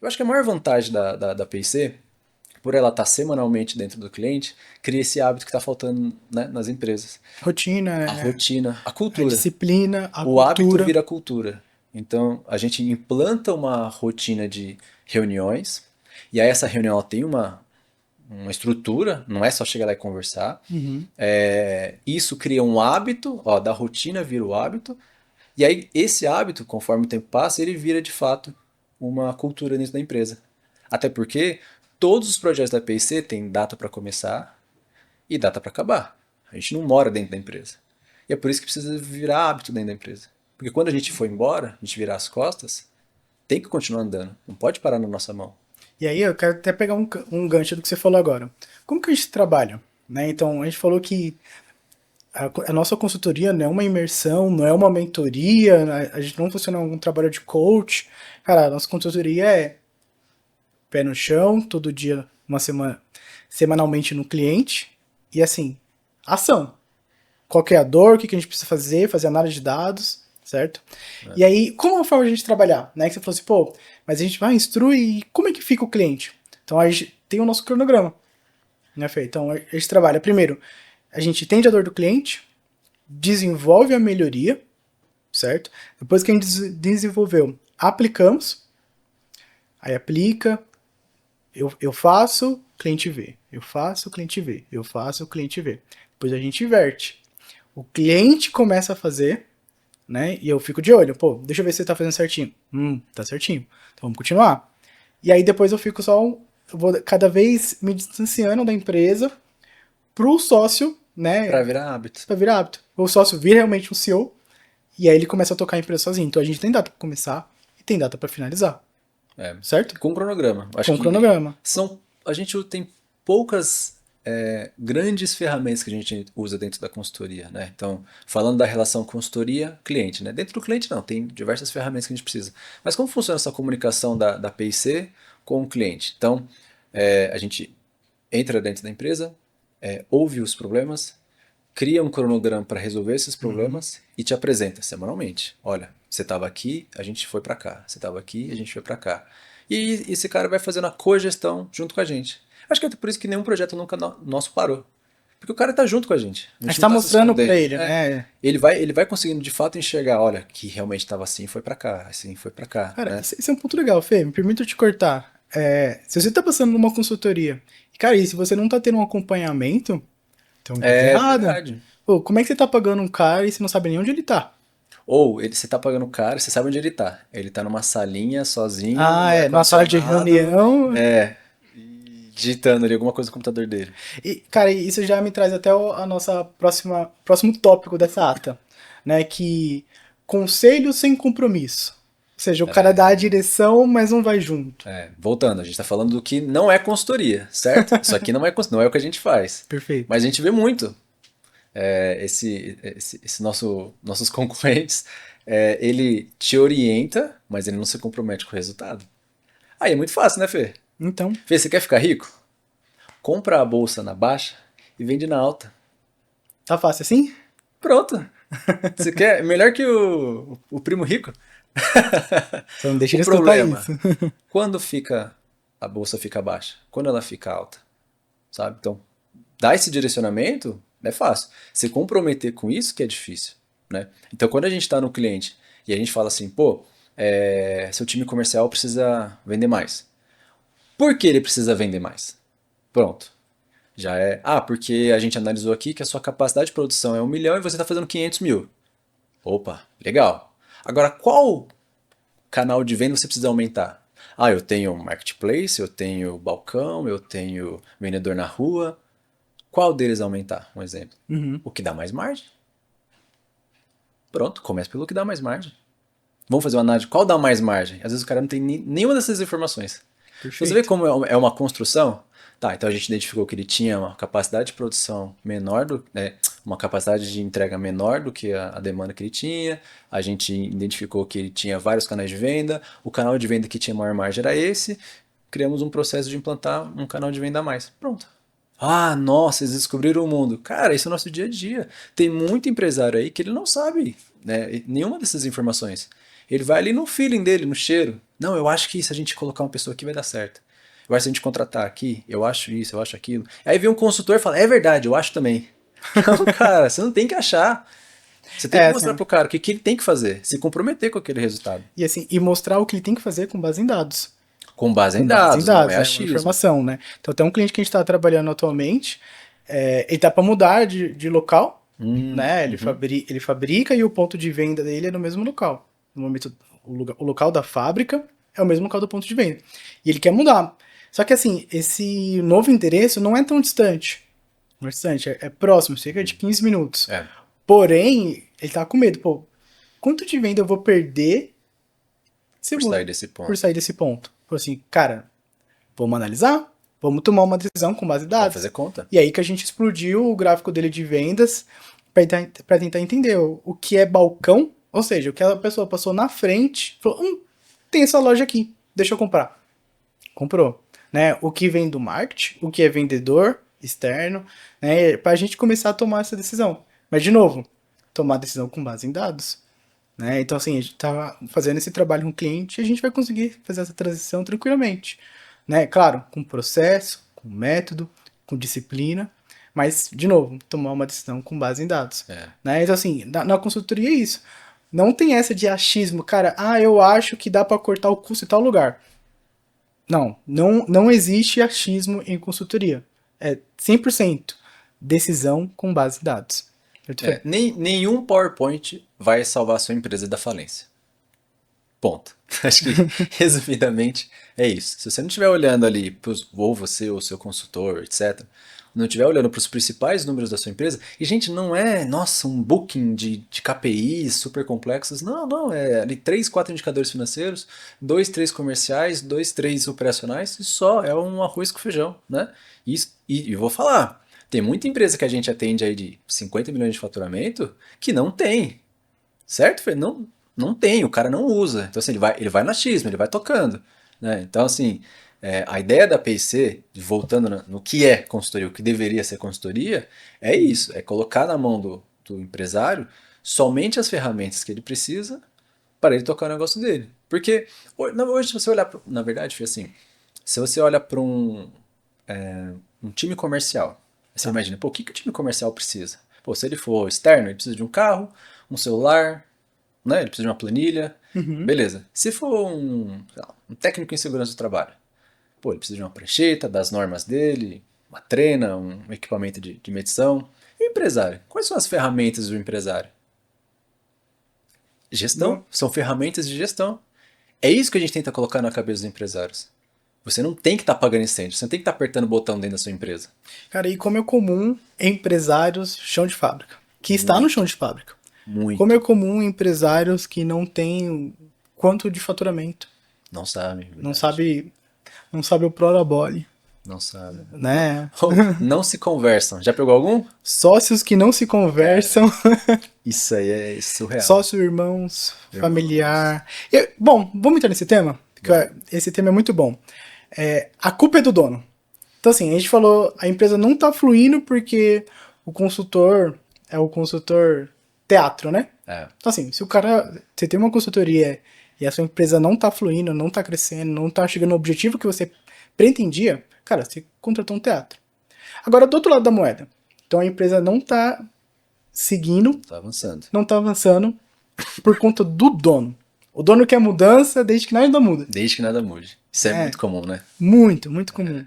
Eu acho que a maior vantagem da PIC, por ela estar semanalmente dentro do cliente, cria esse hábito que está faltando, né, nas empresas. Rotina, A né? rotina, a A cultura. disciplina, a O hábito cultura. vira cultura. Então, a gente implanta uma rotina de reuniões, e aí essa reunião ela tem uma estrutura, não é só chegar lá e conversar. Uhum. Isso cria um hábito, ó, da rotina vira o hábito, e aí esse hábito, conforme o tempo passa, ele vira de fato uma cultura dentro da empresa. Até porque todos os projetos da PIC têm data para começar e data para acabar. A gente não mora dentro da empresa. E é por isso que precisa virar hábito dentro da empresa. Porque quando a gente for embora, a gente virar as costas, tem que continuar andando. Não pode parar na nossa mão. E aí eu quero até pegar um gancho do que você falou agora. Como que a gente trabalha? Né? Então, a gente falou que a nossa consultoria não é uma imersão, não é uma mentoria, a gente não funciona um trabalho de coach. Cara, a nossa consultoria é pé no chão, todo dia, uma semana, semanalmente no cliente. E assim, ação. Qual que é a dor, o que a gente precisa fazer, fazer análise de dados, certo? E aí, como é a forma de a gente trabalhar? Né? Que você falou assim, pô, mas a gente vai instruir e como é que fica o cliente? Então a gente tem o nosso cronograma, né, Fê? Então a gente trabalha, primeiro, a gente entende a dor do cliente, desenvolve a melhoria, certo? Depois que a gente desenvolveu, aplicamos, aí aplica, eu faço, cliente vê. Eu faço, cliente vê. Eu faço, cliente vê. Depois a gente inverte. O cliente começa a fazer, né? E eu fico de olho. Pô, deixa eu ver se você tá fazendo certinho. Tá certinho. Então vamos continuar. E aí depois eu fico só. Eu vou cada vez me distanciando da empresa pro sócio, Pra né? virar hábito. Pra virar hábito. O sócio vira realmente um CEO. E aí ele começa a tocar a empresa sozinho. Então a gente tem data pra começar e tem data pra finalizar. É, Certo? com cronograma. Acho Com o que cronograma. a gente tem poucas grandes ferramentas que a gente usa dentro da consultoria, né? Então, falando da relação consultoria-cliente, né? Dentro do cliente não, tem diversas ferramentas que a gente precisa. Mas como funciona essa comunicação da PIC com o cliente? Então, a gente entra dentro da empresa, ouve os problemas, cria um cronograma para resolver esses Uhum. problemas e te apresenta semanalmente. Olha, você estava aqui, a gente foi para cá. Você estava aqui, a gente foi para cá. E esse cara vai fazendo a cogestão junto com a gente. Acho que é por isso que nenhum projeto nunca nosso parou. Porque o cara está junto com a gente. A A gente gente não tá está se mostrando pra escondendo. ele, né? Ele vai conseguindo de fato enxergar, olha, que realmente estava assim, foi para cá, assim, foi para cá, Cara, né? isso é um ponto legal, Fê. Me permita te cortar. Se você tá passando numa consultoria, cara, e se você não tá tendo um acompanhamento, tem uma coisa É errada. verdade. Pô, como é que você tá pagando um cara e você não sabe nem onde ele tá? Ou você tá pagando o cara, você sabe onde ele tá. Ele tá numa salinha sozinho, Ah, no numa sala de ar-condicionado, reunião. digitando ali alguma coisa no computador dele. E, cara, isso já me traz até a nossa próximo tópico dessa ata, né? Que conselho sem compromisso. Ou seja, o cara dá a direção, mas não vai junto. Voltando, a gente tá falando do que não é consultoria, certo? Isso aqui não é o que a gente faz. Perfeito. Mas a gente vê muito esse nossos concorrentes. Ele te orienta, mas ele não se compromete com o resultado. Aí é muito fácil, né, Fê? Então, Fê, você quer ficar rico? Compra a bolsa na baixa e vende na alta. tá fácil assim? Pronto. Você quer? Melhor que o primo rico. Só não deixa O ele escutar problema, isso. quando a bolsa fica baixa, quando ela fica alta, sabe? Então, dar esse direcionamento é fácil. Se comprometer com isso que é difícil, né? Então, quando a gente está no cliente e a gente fala assim, pô, seu time comercial precisa vender mais. Por que ele precisa vender mais? Pronto. Já é. Ah, porque a gente analisou aqui que a sua capacidade de produção é 1 milhão e você está fazendo 500 mil. Opa, legal. Agora, qual canal de venda você precisa aumentar? Ah, eu tenho marketplace, eu tenho balcão, eu tenho vendedor na rua. Qual deles aumentar? Um exemplo. Uhum. O que dá mais margem. Pronto, começa pelo que dá mais margem. Vamos fazer uma análise. Qual dá mais margem? Às vezes o cara não tem nenhuma dessas informações. Então você vê Perfeito. como é uma construção? Tá, então a gente identificou que ele tinha uma capacidade de produção menor uma capacidade de entrega menor do que a demanda que ele tinha. A gente identificou que ele tinha vários canais de venda. O canal de venda que tinha maior margem era esse. Criamos um processo de implantar um canal de venda a mais. Pronto. Ah, nossa, eles descobriram o mundo. Cara, isso é o nosso dia a dia. Tem muito empresário aí que ele não sabe, né, nenhuma dessas informações. Ele vai ali no feeling dele, no cheiro. Não, eu acho que se a gente colocar uma pessoa aqui vai dar certo. Eu acho que se a gente contratar aqui, eu acho isso, eu acho aquilo. Aí vem um consultor e fala, é verdade, eu acho também. Não, cara, você não tem que achar. Você tem que mostrar Assim, pro cara o que, que ele tem que fazer, se comprometer com aquele resultado. e assim, e mostrar o que ele tem que fazer com base em dados. Com base em Com base em dados, não dados, é é uma achismo. informação, né? Então tem um cliente que a gente está trabalhando atualmente, ele tá para mudar de local, né? Uhum. Ele fabrica e o ponto de venda dele é no mesmo local. No momento, o local da fábrica é o mesmo local do ponto de venda. E ele quer mudar. Só que assim, esse novo endereço não é tão distante. Não é distante, é próximo, cerca de 15 minutos. É, Porém, ele tá com medo, pô, quanto de venda eu vou perder se por eu sair vou, desse por ponto. sair desse ponto? Falei assim, cara, vamos analisar, vamos tomar uma decisão com base em Vamos dados. fazer conta. E aí que a gente explodiu o gráfico dele de vendas para tentar entender o que é balcão, ou seja, o que a pessoa passou na frente, falou, tem essa loja aqui, deixa eu comprar. Comprou. Né? O que vem do marketing, o que é vendedor externo, né? Para a gente começar a tomar essa decisão. Mas, de novo, tomar decisão com base em dados. Né? Então, assim, a gente está fazendo esse trabalho com o cliente e a gente vai conseguir fazer essa transição tranquilamente. Né? Claro, com processo, com método, com disciplina, mas, de novo, tomar uma decisão com base em dados. É. Né? Então, assim, na consultoria é isso. Não tem essa de achismo, cara, eu acho que dá para cortar o custo em tal lugar. Não existe achismo em consultoria. É 100% decisão com base em dados. É diferente. Nenhum PowerPoint vai salvar a sua empresa da falência. Ponto. Acho que, resumidamente, é isso. Se você não estiver olhando ali, ou você, ou seu consultor, etc., não estiver olhando para os principais números da sua empresa, e, gente, não é, nossa, um booking de KPIs super complexos, não, não, é ali 3, 4 indicadores financeiros, 2, 3 comerciais, 2, 3 operacionais, e só, é um arroz com feijão, né? E vou falar, tem muita empresa que a gente atende aí de 50 milhões de faturamento que não tem. Certo, Fê? Não, não tem, o cara não usa. Então, assim, ele vai no achismo, ele vai tocando. Né? Então, assim, a ideia da PIC, voltando no que é consultoria, o que deveria ser consultoria, é isso: é colocar na mão do empresário somente as ferramentas que ele precisa para ele tocar o negócio dele. Porque hoje, se você olhar, na verdade, Fê, assim, se você olha para um time comercial, você Tá. imagina, pô, o que o time comercial precisa? Pô, se ele for externo, ele precisa de um carro, um celular, né? Ele precisa de uma planilha. Uhum. Beleza. Se for sei lá, um técnico em segurança do trabalho, pô, ele precisa de uma prancheta, das normas dele, uma trena, um equipamento de medição. E o empresário? Quais são as ferramentas do empresário? Gestão. Bom, São ferramentas de gestão. É isso que a gente tenta colocar na cabeça dos empresários. Você não tem que estar pagando incêndio, você não tem que estar apertando o botão dentro da sua empresa. cara, e como é comum empresários chão de fábrica, que está no chão Muito, de fábrica. Como é muito. comum empresários que não têm quanto de faturamento, Não sabe, não verdade. sabe, não sabe o prorabole, Não sabe. né? Ou não se conversam. Já pegou algum? Sócios que não se Cara, conversam, isso aí é surreal. sócio, irmãos, Irmãos. familiar. Bom, vamos entrar nesse tema? Porque Vamos. esse tema é muito bom. A culpa é do dono. Então, assim, a gente falou, a empresa não tá fluindo porque o consultor é o consultor teatro, né? É. Então, assim, se o cara, você tem uma consultoria e a sua empresa não tá fluindo, não tá crescendo, não tá chegando no objetivo que você pretendia, cara, você contratou um teatro. Agora, do outro lado da moeda, então a empresa não tá seguindo, Tá avançando. não tá avançando por conta do dono. O dono quer mudança desde que nada muda. Desde que nada mude. Isso é É, muito comum, né? muito, muito comum.